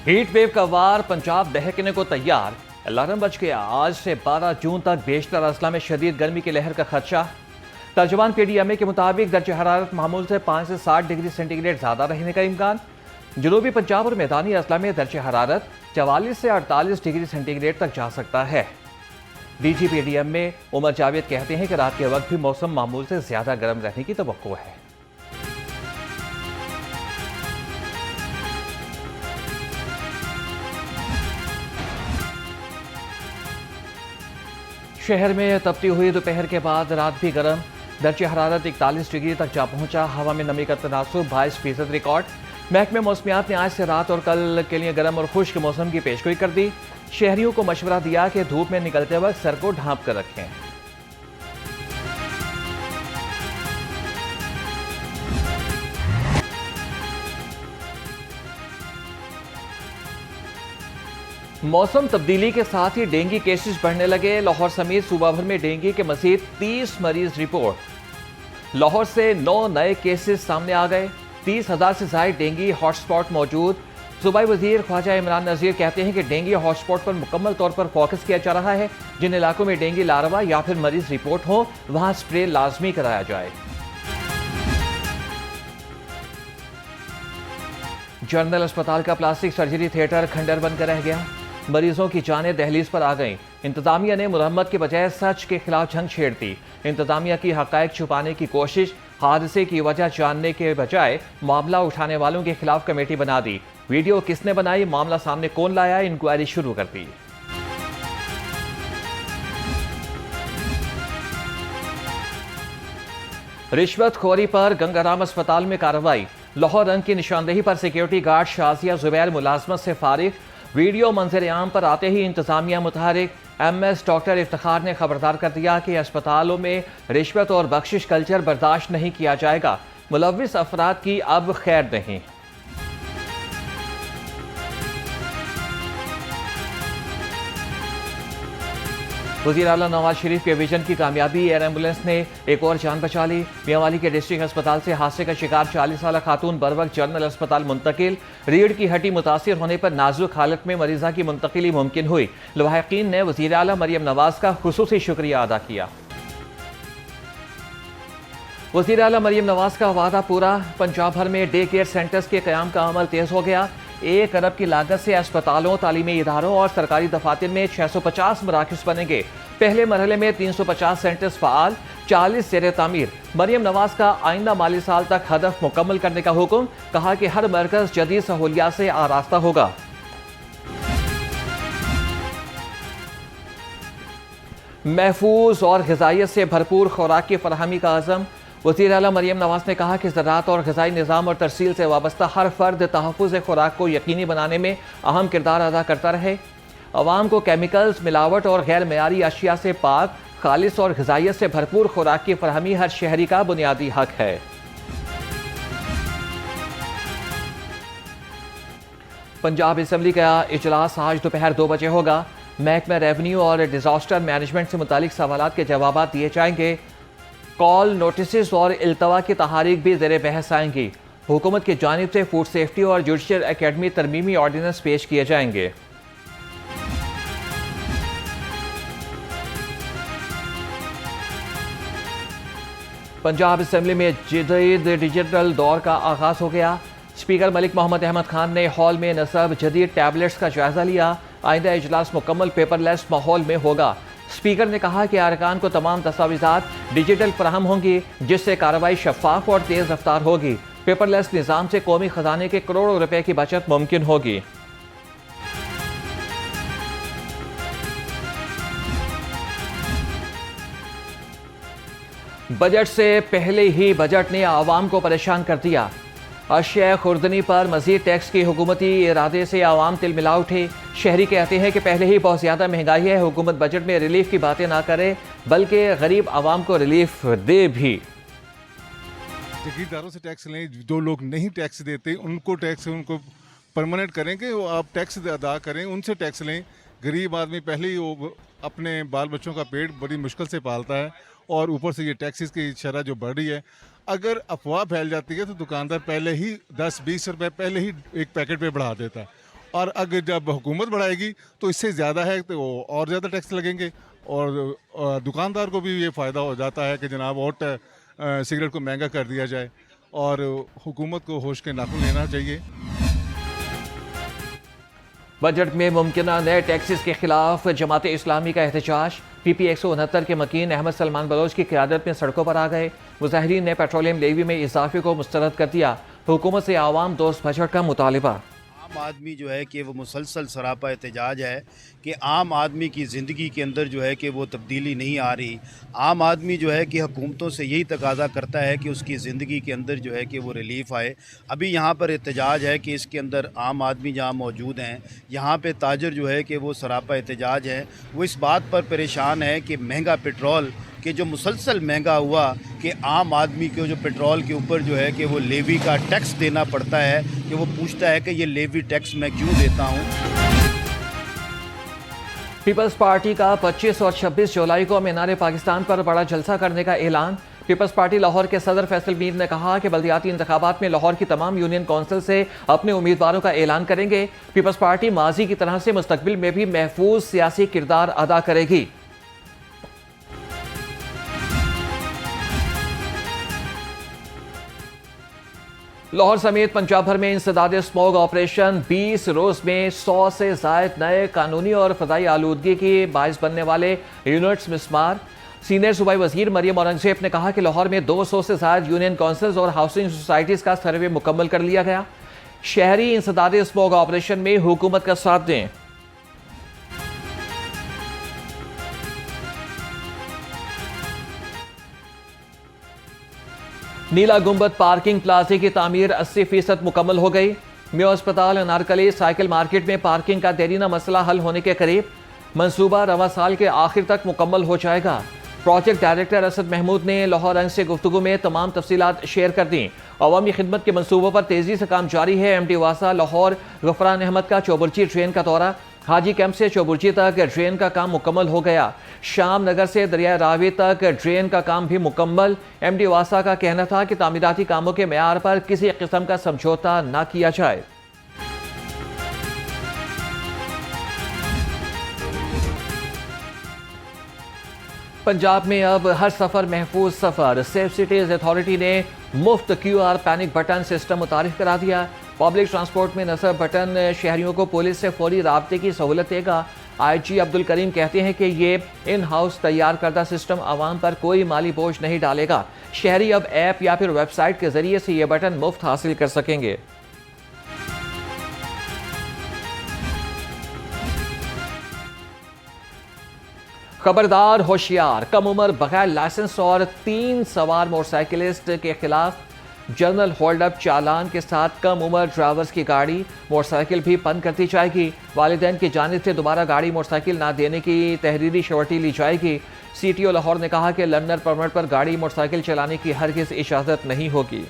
Heat wave का वार पंजाब दहकने को तैयार। अलार्म बज गया। आज से 12 जून तक बेशतर अजला में शदीद गर्मी की लहर का खदशा। तर्जुमान PDMA के मुताबिक दर्ज हरारत मामूल से 5 से 60 डिग्री सेंटीग्रेड ज्यादा रहने का इम्कान। जनूबी पंजाब और मैदानी अजला में दर्ज हरारत 44 से 48 डिग्री सेंटीग्रेड तक जा सकता है। DG PDMA उमर जावेद कहते हैं कि रात के वक्त भी मौसम मामूल से ज्यादा गर्म रहने की तवक्को है। शहर में तपती हुई दोपहर के बाद रात भी गर्म। दर्ज हरारत 41 डिग्री तक जा पहुंचा। हवा में नमी का तनासुब 22% रिकॉर्ड। महकमे मौसमियात ने आज से रात और कल के लिए गर्म और खुश्क मौसम की पेशगोई कर दी। शहरियों को मशवरा दिया कि धूप में निकलते वक्त सर को ढांप कर रखें। मौसम तब्दीली के साथ ही डेंगू केसेस बढ़ने लगे। लाहौर समेत सूबा भर में डेंगू के मजीद 30 मरीज रिपोर्ट। लाहौर से 9 नए केसेस सामने आ गए। 30,000 से ज्यादा डेंगू हॉटस्पॉट मौजूद। सूबाई वजीर ख्वाजा इमरान नज़ीर कहते हैं कि डेंगू हॉटस्पॉट पर मुकम्मल तौर पर फोकस किया जा रहा है। जिन इलाकों में डेंगू लार्वा या फिर मरीज रिपोर्ट हो वहां स्प्रे लाजमी कराया जाए। जनरल अस्पताल का प्लास्टिक सर्जरी थिएटर खंडर बनकर रह गया। मरीजों की जानें दहलीज पर आ गईं। इंतजामिया ने मुरम्मत के बजाय सच के खिलाफ जंग छेड़ दी। इंतजामिया की हकायक छुपाने की कोशिश, हादसे की वजह जानने के बजाय मामला उठाने वालों के खिलाफ कमेटी बना दी। वीडियो किसने बनाई, मामला सामने कौन लाया, इंक्वायरी शुरू कर दी। रिश्वतखोरी पर गंगाराम अस्पताल में कार्रवाई। लाहौर रंग की निशानदेही पर सिक्योरिटी गार्ड शाजिया जुबैर मुलाजमत से फारिग। वीडियो मंजर आम पर आते ही इंतजामिया मुतहरिक। MS डॉक्टर इफ्तिखार ने खबरदार कर दिया कि अस्पतालों में रिश्वत और बख्शिश कल्चर बर्दाश्त नहीं किया जाएगा। मुलव्विस अफराद की अब खैर नहीं। वज़ीर आला नवाज शरीफ के विजन की कामयाबी। एयर एम्बुलेंस ने एक और जान बचा ली। मियांवाली के डिस्ट्रिक्ट अस्पताल से हादसे का शिकार 40 साल खातून बरवक्त जनरल अस्पताल मुंतकिल। रीढ़ की हड्डी मुतासिर होने पर नाजुक हालत में मरीजा की मुंतकिली मुमकिन हुई। लवाहिकीन ने वज़ीर आला मरियम नवाज का खुसूसी शुक्रिया अदा किया। वज़ीर आला मरियम नवाज का वादा पूरा। पंजाब भर में डे केयर सेंटर्स के क़याम का अमल तेज हो गया। 1 अरब की लागत से अस्पतालों, तालीमी इदारों और सरकारी दफातर में 650 मराकज़ बनेंगे। पहले मरहले में 350 सेंटर्स फ़ाल, 40 ज़ेर तामीर। मरियम नवाज का आइंदा माली साल तक हदफ मुकम्मल करने का हुक्म। कहा कि हर मरकज़ जदीद सहूलियात से आरास्ता होगा। महफूज और ग़िज़ाइयत से भरपूर खुराक की फराहमी का अज़म। वज़ीर आला मरियम नवाज ने कहा कि ज़राअत और ग़िज़ाई निज़ाम और तरसील से वाबस्ता हर फ़र्द तहफ़्फ़ुज़ खुराक को यकीनी बनाने में अहम किरदार अदा करता रहे। अवाम को केमिकल्स, मिलावट और गैर मयारी अशिया से पाक, खालिस और ग़िज़ाइयत से भरपूर खुराक की फराहमी हर शहरी का बुनियादी हक है। पंजाब असम्बली का इजलास आज दोपहर 2 बजे होगा। महकमा रेवन्यू और डिज़ास्टर मैनेजमेंट से मुतालिक सवालात के जवाब दिए जाएंगे। कॉल, नोटिस और इल्तवा की तहारीक भी ज़ेर बहस आएंगी। हुकूमत की जानिब से फूड सेफ्टी और जुडिशल एकेडमी तरमीमी ऑर्डिनेंस पेश किए जाएंगे। पंजाब असम्बली में जदीद डिजिटल दौर का आगाज हो गया। स्पीकर मलिक मोहम्मद अहमद खान ने हॉल में नस्ब जदीद टैबलेट्स का जायजा लिया। आइंदा इजलास मुकम्मल पेपरलेस माहौल में होगा। स्पीकर ने कहा कि अरकान को तमाम दस्तावेजात डिजिटल फराहम होंगी, जिससे कार्रवाई शफाफ और तेज रफ्तार होगी। पेपरलेस निज़ाम से कौमी खजाने के करोड़ों रुपए की बचत मुमकिन होगी। बजट से पहले ही बजट ने आवाम को परेशान कर दिया। अशिया खुर्दनी पर मजीद टैक्स की हुकूमती इरादे से आवाम तिलमिला उठे। शहरी कहते हैं कि पहले ही बहुत ज़्यादा महंगाई है। हुकूमत बजट में रिलीफ की बातें ना करे, बल्कि गरीब आवाम को रिलीफ दे भी। जागीरदारों से टैक्स लें। जो लोग नहीं टैक्स देते उनको परमानेंट करें कि वो आप टैक्स अदा करें, उनसे टैक्स लें। गरीब आदमी पहले ही वो अपने बाल बच्चों का पेट बड़ी मुश्किल से पालता है और ऊपर से ये टैक्सेस की शरह जो बढ़ रही है। अगर अफवाह फैल जाती है तो दुकानदार पहले ही 10-20 रुपए पहले ही एक पैकेट पे बढ़ा देता है और अगर जब हुकूमत बढ़ाएगी तो इससे ज़्यादा है तो और ज़्यादा टैक्स लगेंगे, और दुकानदार को भी ये फ़ायदा हो जाता है कि जनाब और सिगरेट को महंगा कर दिया जाए, और हुकूमत को होश के नाखून लेना चाहिए। बजट में मुमकिन नए टैक्सेस के खिलाफ जमात इस्लामी का एहतजाज। PP 169 के मकीन अहमद सलमान बलोच की क़यादत में सड़कों पर आ गए। मुजाहिरीन ने पेट्रोलियम लेवी में इजाफे को मुस्तरद कर दिया। हुकूमत से आवाम दोस्त बजट का मुतालिबा। आम आदमी जो है कि वो मुसलसल सरापा एहतजाज है कि आम आदमी की ज़िंदगी के अंदर जो है कि वो तब्दीली नहीं आ रही। आम आदमी जो है कि हुकूमतों से यही तकाज़ा करता है कि उसकी ज़िंदगी के अंदर जो है कि वो रिलीफ़ आए। अभी यहाँ पर एहतजाज है कि इसके अंदर आम आदमी जहाँ मौजूद हैं, यहाँ पे ताजर जो है कि वो सरापा एहतजाज है। वो इस बात पर परेशान है कि महंगा पेट्रोल कि जो मुसलसल महंगा हुआ कि आम आदमी को जो पेट्रोल के ऊपर जो है कि वो लेवी का टैक्स देना पड़ता है, कि वो पूछता है कि ये लेवी टैक्स मैं क्यों देता हूँ। पीपल्स पार्टी का 25 और 26 जुलाई को मीनार पाकिस्तान पर बड़ा जलसा करने का ऐलान। पीपल्स पार्टी लाहौर के सदर फैसल मीर ने कहा कि बल्दियाती इंतखाबात में लाहौर की तमाम यूनियन कौंसिल से अपने उम्मीदवारों का ऐलान करेंगे। पीपल्स पार्टी माजी की तरह से मुस्तकबिल में भी महफूज सियासी किरदार अदा करेगी। लाहौर समेत पंजाब भर में इंसदाद स्मॉग ऑपरेशन। 20 रोज में 100 से जायद नए कानूनी और फदाई आलूदगी की बायस बनने वाले यूनिट्स मिसमार। सीनियर सूबाई वजीर मरियम औरंगजेब ने कहा कि लाहौर में 200 से जायद यूनियन काउंसिल्स और हाउसिंग सोसाइटीज का सर्वे मुकम्मल कर लिया गया। शहरी इंसदाद स्मॉग ऑपरेशन में हुकूमत का साथ दें। नीला गुंबद पार्किंग प्लाजे की तामीर 80% मुकम्मल हो गई। मेयो अस्पताल, अनारकली, साइकिल मार्केट में पार्किंग का देरीना मसला हल होने के करीब। मंसूबा रवा साल के आखिर तक मुकम्मल हो जाएगा। प्रोजेक्ट डायरेक्टर असद महमूद ने लाहौर रंग से गुफ्तगू में तमाम तफसीलात शेयर कर दी। अवामी खिदमत के मंसूबों पर तेजी से काम जारी है। MD वासा लाहौर गफरान अहमद का चौबुरची ट्रेन का दौरा। हाजी कैंप से चौबुरची तक ड्रेन का काम मुकम्मल हो गया। शाम नगर से दरिया रावी तक ड्रेन का काम भी मुकम्मल। MD वासा का कहना था कि तामीराती कामों के मेयार पर किसी किस्म का समझौता न किया जाए। पंजाब में अब हर सफर महफूज सफर। सेफ सिटीज अथॉरिटी ने मुफ्त QR पैनिक बटन सिस्टम मुतारिफ करा दिया। पब्लिक ट्रांसपोर्ट में नस्ब बटन शहरियों को पुलिस से फौरी राब्ते की सहूलत देगा। IG अब्दुल करीम कहते हैं कि ये इन हाउस तैयार करदा सिस्टम आवाम पर कोई माली बोझ नहीं डालेगा। शहरी अब ऐप या फिर वेबसाइट के जरिए से ये बटन मुफ्त हासिल कर सकेंगे। खबरदार होशियार, कम उम्र बगैर लाइसेंस और 3 सवार मोटरसाइकिलिस्ट के खिलाफ जनरल होल्ड अप चालान के साथ कम उम्र ड्राइवर्स की गाड़ी मोटरसाइकिल भी बंद कर दी जाएगी। वालिदैन की जानिब से दोबारा गाड़ी मोटरसाइकिल ना देने की तहरीरी श्योरिटी ली जाएगी। CTO लाहौर ने कहा कि लर्नर परमिट पर गाड़ी मोटरसाइकिल चलाने की हरगिज़ इजाज़त नहीं होगी।